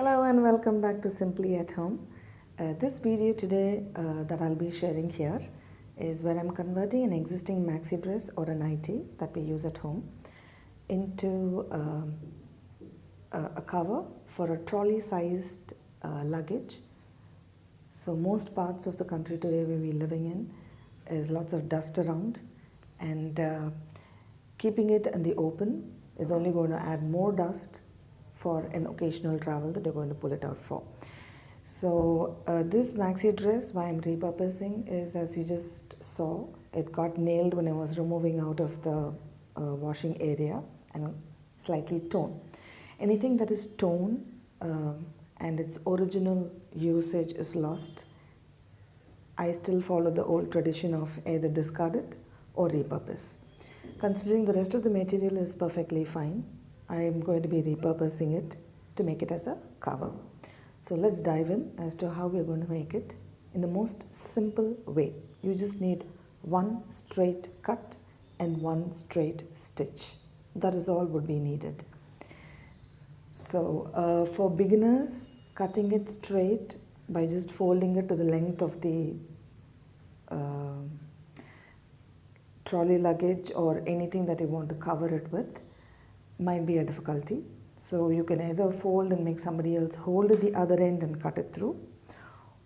Hello and welcome back to Simply at Home. This video today that I'll be sharing here is where I'm converting an existing maxi dress or a nightie that we use at home into a cover for a trolley sized luggage. So most parts of the country today where we're living in is lots of dust around, and keeping it in the open is only going to add more dust for an occasional travel that you're going to pull it out for. So this maxi dress, why I'm repurposing is, as you just saw, it got nailed when I was removing out of the washing area and slightly torn. Anything that is torn and its original usage is lost, I still follow the old tradition of either discard it or repurpose. Considering the rest of the material is perfectly fine, I am going to be repurposing it to make it as a cover. So let's dive in as to how we're going to make it in the most simple way. You just need one straight cut and one straight stitch. That is all would be needed. So for beginners, cutting it straight by just folding it to the length of the trolley luggage or anything that you want to cover it with might be a difficulty. So you can either fold and make somebody else hold at the other end and cut it through,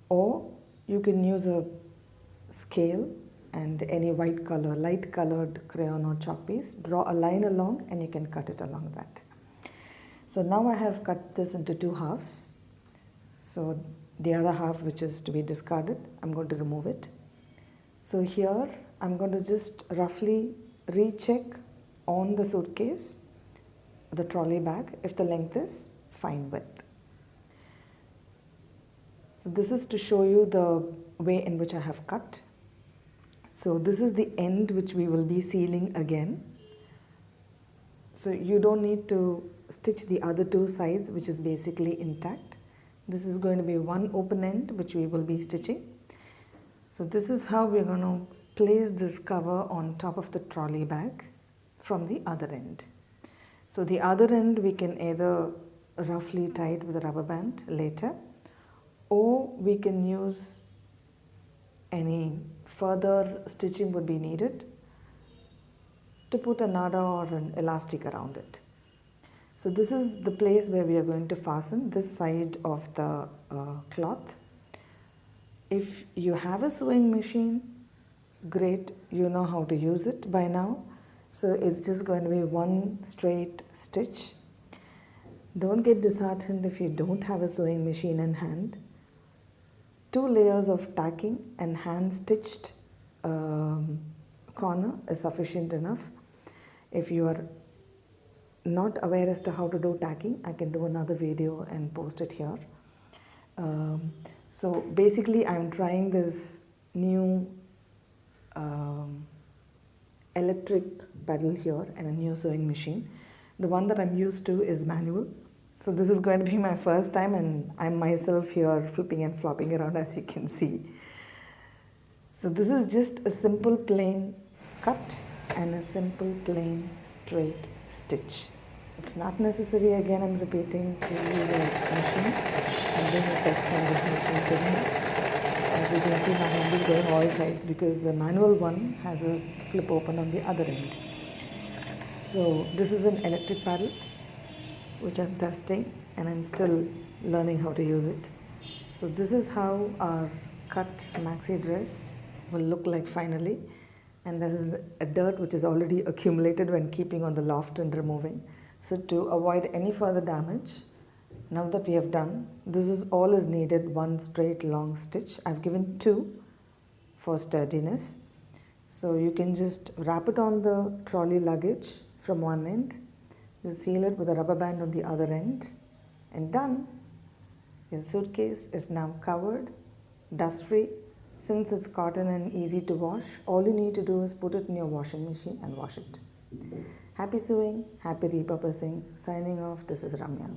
or you can use a scale and any white color, light colored crayon or chalk piece, draw a line along and you can cut it along that. So now I have cut this into two halves. So the other half, which is to be discarded, I'm going to remove it. So here I'm going to just roughly recheck on the suitcase, the trolley bag, if the length is fine width. So this is to show you the way in which I have cut. So this is the end which we will be sealing again. So you don't need to stitch the other two sides, which is basically intact. This is going to be one open end which we will be stitching. So this is how we're going to place this cover on top of the trolley bag from the other end. So the other end we can either roughly tie it with a rubber band later, or we can use any further stitching would be needed to put a nada or an elastic around it. So this is the place where we are going to fasten this side of the cloth. If you have a sewing machine, great, you know how to use it by now. So it's just going to be one straight stitch. Don't get disheartened if you don't have a sewing machine in hand. 2 layers of tacking and hand stitched corner is sufficient enough. If you are not aware as to how to do tacking, I can do another video and post it here. So basically I'm trying this new electric pedal here and a new sewing machine. The one that I'm used to is manual. So this is going to be my first time, and I'm myself here flipping and flopping around, as you can see. So this is just a simple plain cut and a simple plain straight stitch. It's not necessary, again I'm repeating, to use a machine. I'm doing a test on this machine today. As you can see, my hand is going all sides because the manual one has a flip open on the other end. So this is an electric paddle which I'm testing, and I'm still learning how to use it. So this is how our cut maxi dress will look like finally, and this is a dirt which is already accumulated when keeping on the loft and removing. So to avoid any further damage, now that we have done, this is all is needed, one straight long stitch. I've given 2 for sturdiness. So you can just wrap it on the trolley luggage from one end, you seal it with a rubber band on the other end, and done. Your suitcase is now covered, dust free. Since it's cotton and easy to wash, all you need to do is put it in your washing machine and wash it. Happy sewing, happy repurposing. Signing off, this is Ramya.